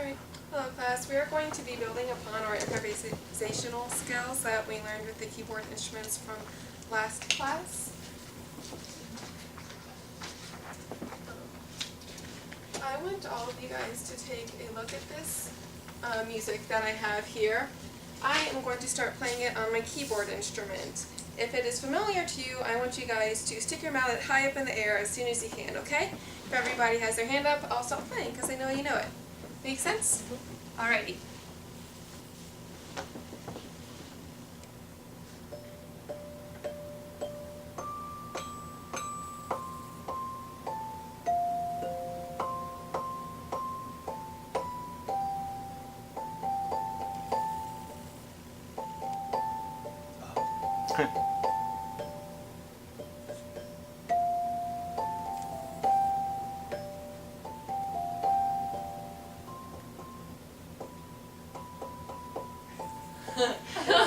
Alright, hello class. We are going to be building upon our improvisational skills that we learned with the keyboard instruments from last class. I want all of you guys to take a look at this music that I have here. I am going to start playing it on my keyboard instrument. If it is familiar to you, I want you guys to stick your mallet high up in the air as soon as you can, okay? If everybody has their hand up, I'll stop playing because I know you know it. Make sense? Alrighty.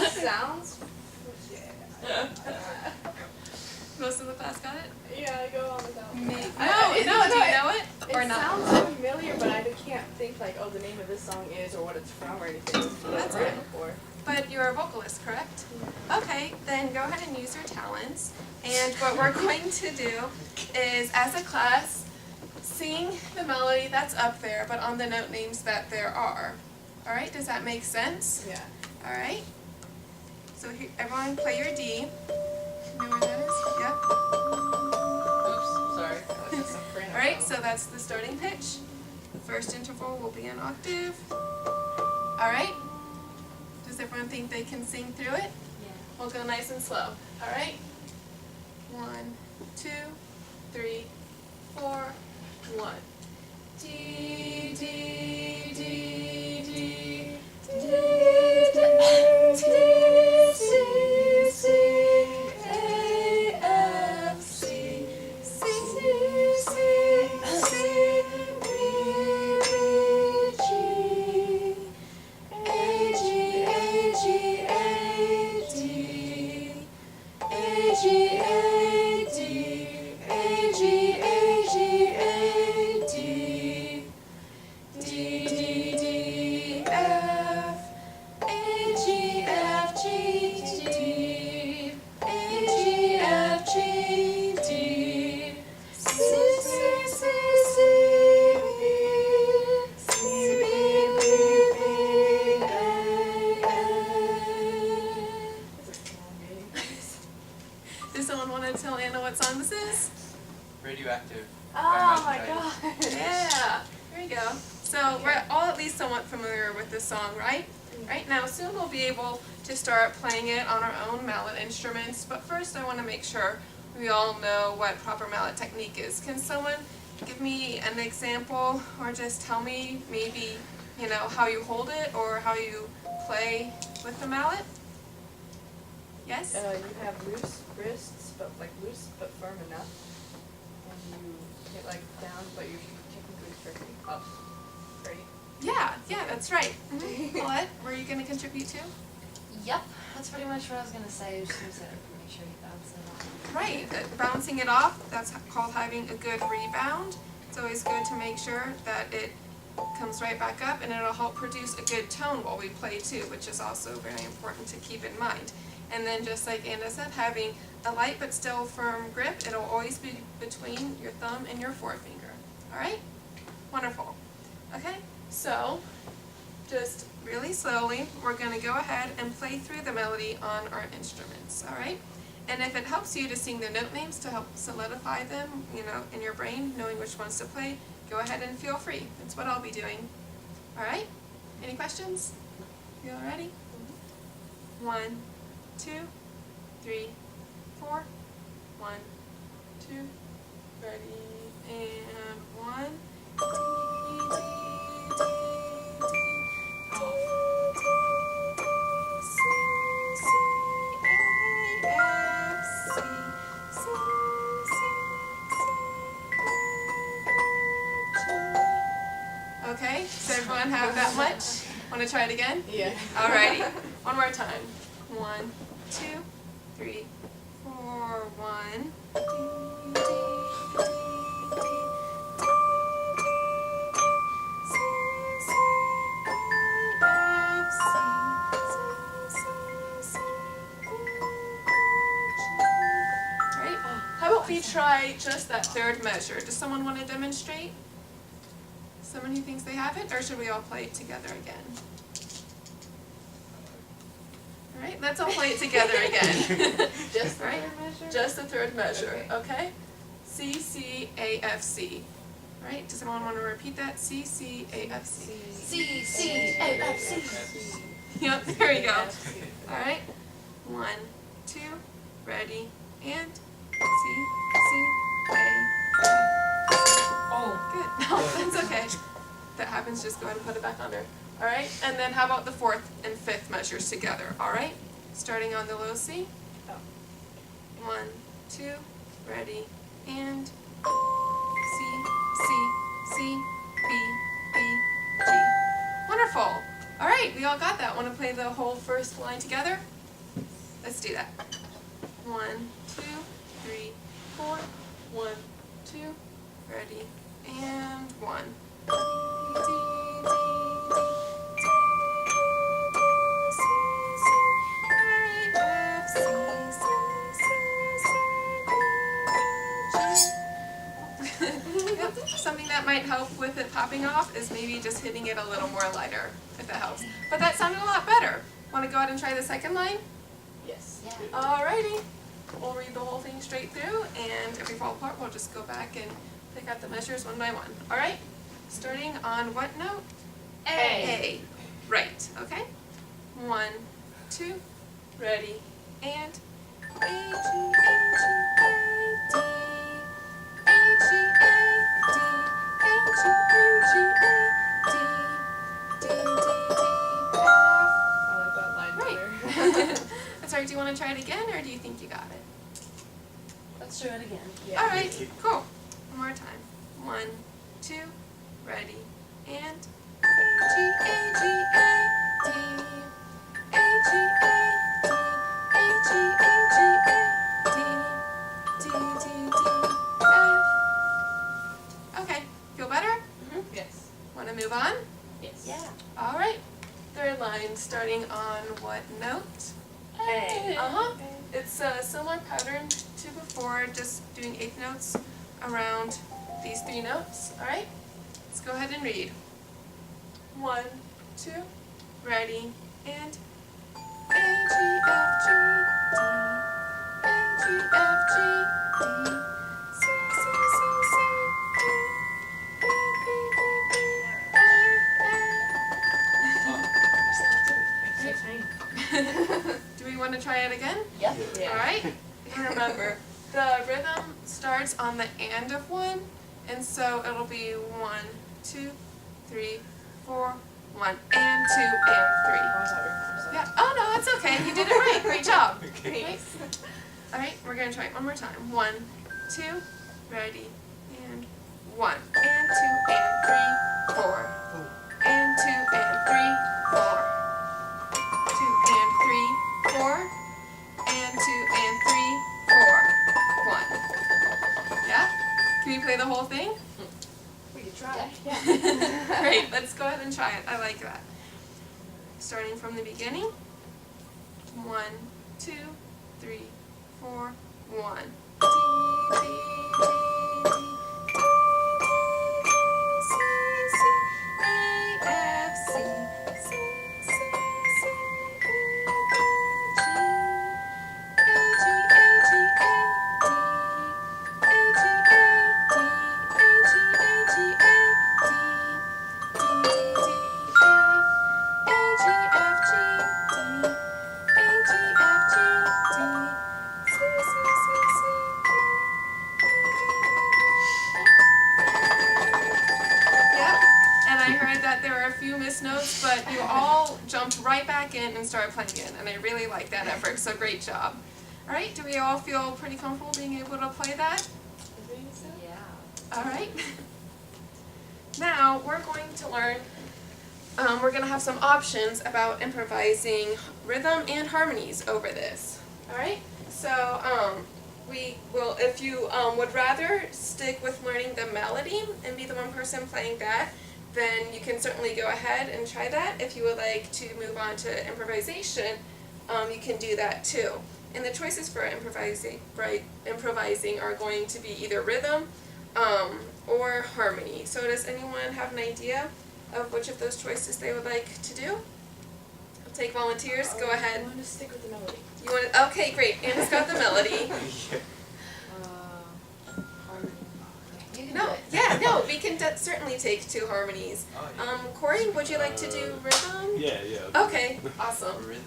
Sounds? Yeah. Most of the class got it? Yeah, I go on without. No, do you know it? Or It not? sounds familiar, but I can't think like, oh, the name of this song is or what it's from or anything. That's I've heard right. it before. But you're a vocalist, correct? Okay, then go ahead and use your talents. And what we're going to do is, as a class, sing the melody that's up there, but on the note names that there are. Alright, does that make sense? Yeah. Alright. So here, everyone play your D. Know where that is? Yep. Oops, sorry. Alright, so that's the starting pitch. The first interval will be an octave. Alright? Does everyone think they can sing through it? Yeah. We'll go nice and slow. Alright? 1, 2, 3, 4, 1. D, D, D, D, D, D, C, C, A, F, C, C, C, C, B, B, G, A, G, A, G, A, D, A, G, A, D, A, G, A, G, A, D, D, D, D, F, A, G, F, G, D, A, G, F, G, D, C, C, C, C, B, C, B, B, B, A, A. Does someone want to tell Anna what song this is? Radioactive. Oh by my Imagine god. Yeah, there you go. So we're all at least somewhat familiar with this song, right? Right now, soon we'll be able to start playing it on our own mallet instruments, but first I want to make sure we all know what proper mallet technique is. Can someone give me an example or just tell me maybe, you know, how you hold it or how you play with the mallet? Yes? You have loose wrists, but like loose but firm enough. And you hit like down, but you're technically strictly up. Right? Yeah, that's right. Paulette, were you going to contribute too? Yep, that's pretty much what I was gonna say. I was just gonna say make sure you bounce it off. Right, bouncing it off, that's called having a good rebound. It's always good to make sure that it comes right back up, and it'll help produce a good tone while we play too, which is also very important to keep in mind. And then just like Anna said, having a light but still firm grip, it'll always be between your thumb and your forefinger. Alright? Wonderful. Okay, so just really slowly, we're going to go ahead and play through the melody on our instruments. Alright? And if it helps you to sing the note names to help solidify them, you know, in your brain, knowing which ones to play, go ahead and feel free. That's what I'll be doing. Alright? Any questions? You all ready? 1, 2, 3, 4. 1, 2, ready, and 1. D, D, D, D, off. C, C, A, F, C, C, C, C, okay, does everyone have that much? Want to try it again? Yeah. Alrighty, one more time. 1, 2, 3, 4, 1. D, D, D, D, D, C, C, try just that third measure. Does someone want to demonstrate? Someone who thinks they have it, or should we all play it together again? All right, let's all play it together again. Just the Right? third measure? Just the third measure, Okay. okay? C, C, A, F, C. All right, does anyone want to repeat that? C, C, A, F, C. C, C, A, F, C. Yep, there we go. All right, 1, 2, ready, and C, C, A, F. Oh. Good. No, that's okay. That happens, just go ahead and put it back under. All right, and then how about the fourth and fifth measures together? All right, starting on the low C. Oh. 1, 2, ready, and C, C, C, B, B, G. Wonderful. All right, we all got that. Want to play the whole first line together? Let's do that. 1, 2, 3, 4. 1, 2, ready, and 1. D, D, D, D, D, C, C, A, F, C, C, C, C, B, G. Yep. Something that might help with it popping off is maybe just hitting it a little more lighter, if that helps. But that sounded a lot better. Want to go ahead and try the second line? Yes. Yeah. Alrighty. We'll read the whole thing straight through, and if we fall apart, we'll just go back and pick out the measures one by one. Alright? Starting on what note? A. Right, okay? 1, 2, ready, and A, G, A, G, A, D. A, G, A, D. A, G, A, G, A, D. D, D, D, F. I like that line better. Right. Sorry, do you want to try it again, or do you think you got it? Let's do it again. Yeah. Alright, cool. One more time. 1, 2, ready, and A, G, A, G, A, D. A, G, A, D. A, G, A, G, A, D. D, D, D, F. Okay, feel better? Yes. Want to move on? Yes. Yeah. Alright. Third line, starting on what note? A. Uh-huh. It's a similar pattern to before, just doing eighth notes around these 3 notes. Alright? Let's go ahead and read. 1, 2, ready, and A, G, F, G, D. A, G, F, G, D. C, C, C, C, D. B, B, B, B, A, A. It's so tiny. Do we want to try it again? Yep. Yeah. Alright? And remember, the rhythm starts on the and of 1, and so it'll be 1, 2, 3, 4, 1, and 2, and 3. Yeah. Oh no, that's okay. You did it right. Great job. Thanks. Alright, we're gonna try it one more time. 1, 2, ready, and 1, and 2, and 3, 4. And 2, and 3, 4. 2, and 3, 4. And 2, and 3, 4. 1. Yeah? Can we play the whole thing? We could try. Yeah. Great, let's go ahead and try it. I like that. Starting from the beginning. 1, 2, 3, 4, 1. D, D, D, D, D, C, C, A, F, C, C, C, C, B, B, G. A, G, A, G, A, D. A, G, A, D. A, G, A, G, A, D. D, D, D, F. A, G, F, G, D. A, G, F, G, D. C, C, C, C, B. Yep, and I heard that there were a few missed notes, but you all jumped right back in and started playing it, and I really like that effort, so great job. All right, do we all feel pretty comfortable being able to play that? Yeah. All right. Now, we're going to learn, we're going to have some options about improvising rhythm and harmonies over this. All right? So, we will, if you would rather stick with learning the melody and be the one person playing that, then you can certainly go ahead and try that. If you would like to move on to improvisation, you can do that too. And the choices for improvising are going to be either rhythm or harmony. So does anyone have an idea of which of those choices they would like to do? I'll take volunteers. Go ahead. I want to stick with the melody. You want? Okay, great. Anna's got the melody. Harmony. You can do No, it. yeah, no, we can certainly take two harmonies. Oh, yeah. Corey, would you like to do rhythm? Yeah. Okay, awesome. Rhythm.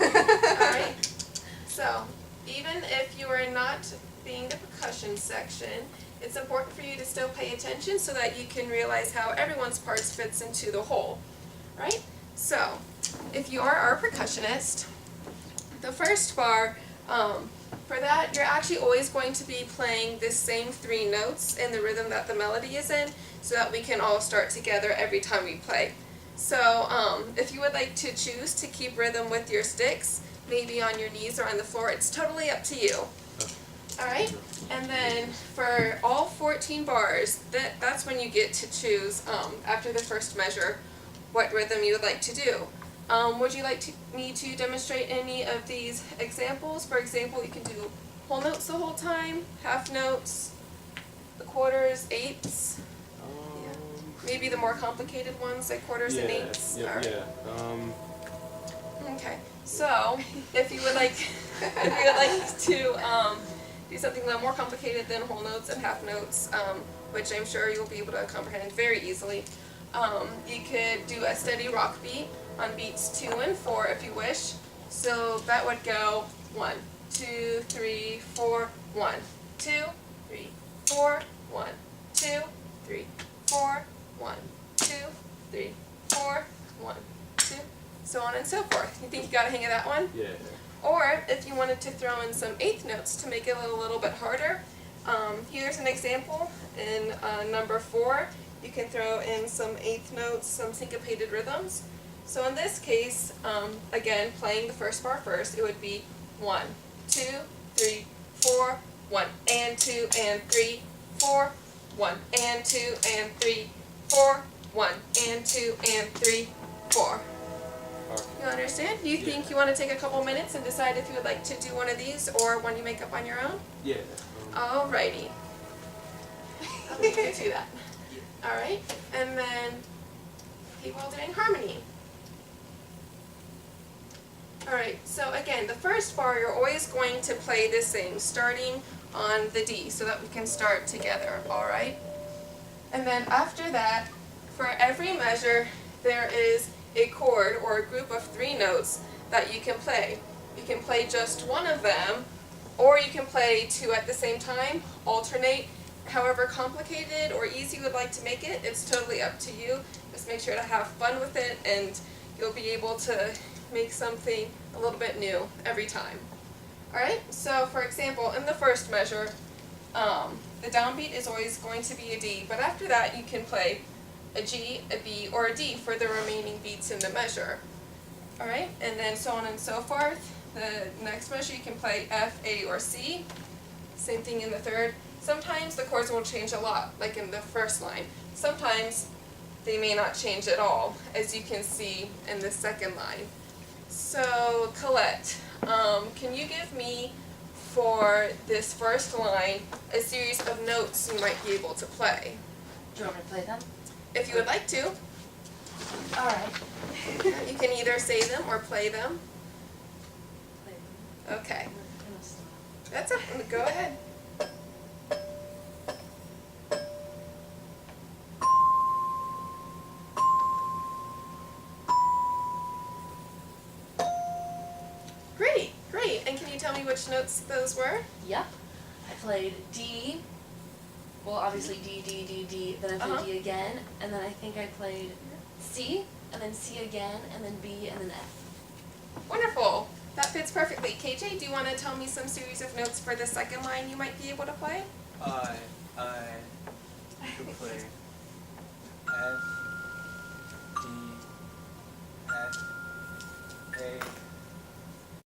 Alright, so even if you are not being the percussion section, it's important for you to still pay attention so that you can realize how everyone's parts fits into the whole. Right? So, if you are our percussionist, the first bar, for that, you're actually always going to be playing the same 3 notes in the rhythm that the melody is in, so that we can all start together every time we play. So, if you would like to choose to keep rhythm with your sticks, maybe on your knees or on the floor, it's totally up to you. Alright? And then for all 14 bars, that's when you get to choose, after the first measure, what rhythm you would like to do. Would you like me to demonstrate any of these examples? For example, you can do whole notes the whole time, half notes, the quarters, eighths, maybe the more complicated ones like quarters and eighths. Okay, so if you would like, to do something a little more complicated than whole notes and half notes, which I'm sure you'll be able to comprehend very easily, you could do a steady rock beat on beats 2 and 4 if you wish. So that would go 1, 2, 3, 4, 1, 2, 3, 4, 1, 2, 3, 4, 1, 2, 3, 4, 1, 2, so on and so forth. You think you got a hang of that one? Yeah. Or if you wanted to throw in some eighth notes to make it a little bit harder, here's an example. In number 4, you can throw in some eighth notes, some syncopated rhythms. So in this case, again, playing the first bar first, it would be 1, 2, 3, 4, 1, and 2, and 3, 4, 1, and 2, and 3, 4, 1, and 2, and 3, 4. You understand? Do you think you want to take a couple minutes and decide if you would like to do one of these or one you make up on your own? Yeah. Alrighty. We can do that. Alright, and then people doing harmony. Alright, so again, the first bar you're always going to play the same, starting on the D so that we can start together, alright? And then after that, for every measure, there is a chord or a group of 3 notes that you can play. You can play just one of them, or you can play 2 at the same time, alternate. However complicated or easy you would like to make it, it's totally up to you. Just make sure to have fun with it and you'll be able to make something a little bit new every time. Alright, so for example, in the first measure, the downbeat is always going to be a D, but after that you can play a G, a B, or a D for the remaining beats in the measure. Alright, and then so on and so forth. The next measure you can play F, A, or C. Same thing in the third. Sometimes the chords will change a lot, like in the first line. Sometimes they may not change at all, as you can see in the second line. So, Colette, can you give me, for this first line, a series of notes you might be able to play? Do you want me to play them? If you would like to. Alright. You can either say them or play them. Play them. Okay. I'm gonna stop. That's it. Go ahead. Great, great. And can you tell me which notes those were? Yep. I played D. Well, obviously D, D, D, D. Then I played D again, and then I think I played C, and then C again, and then B, and then F. Wonderful. That fits perfectly. KJ, do you want to tell me some series of notes for the second line you might be able to play? I could play F, D, F, A,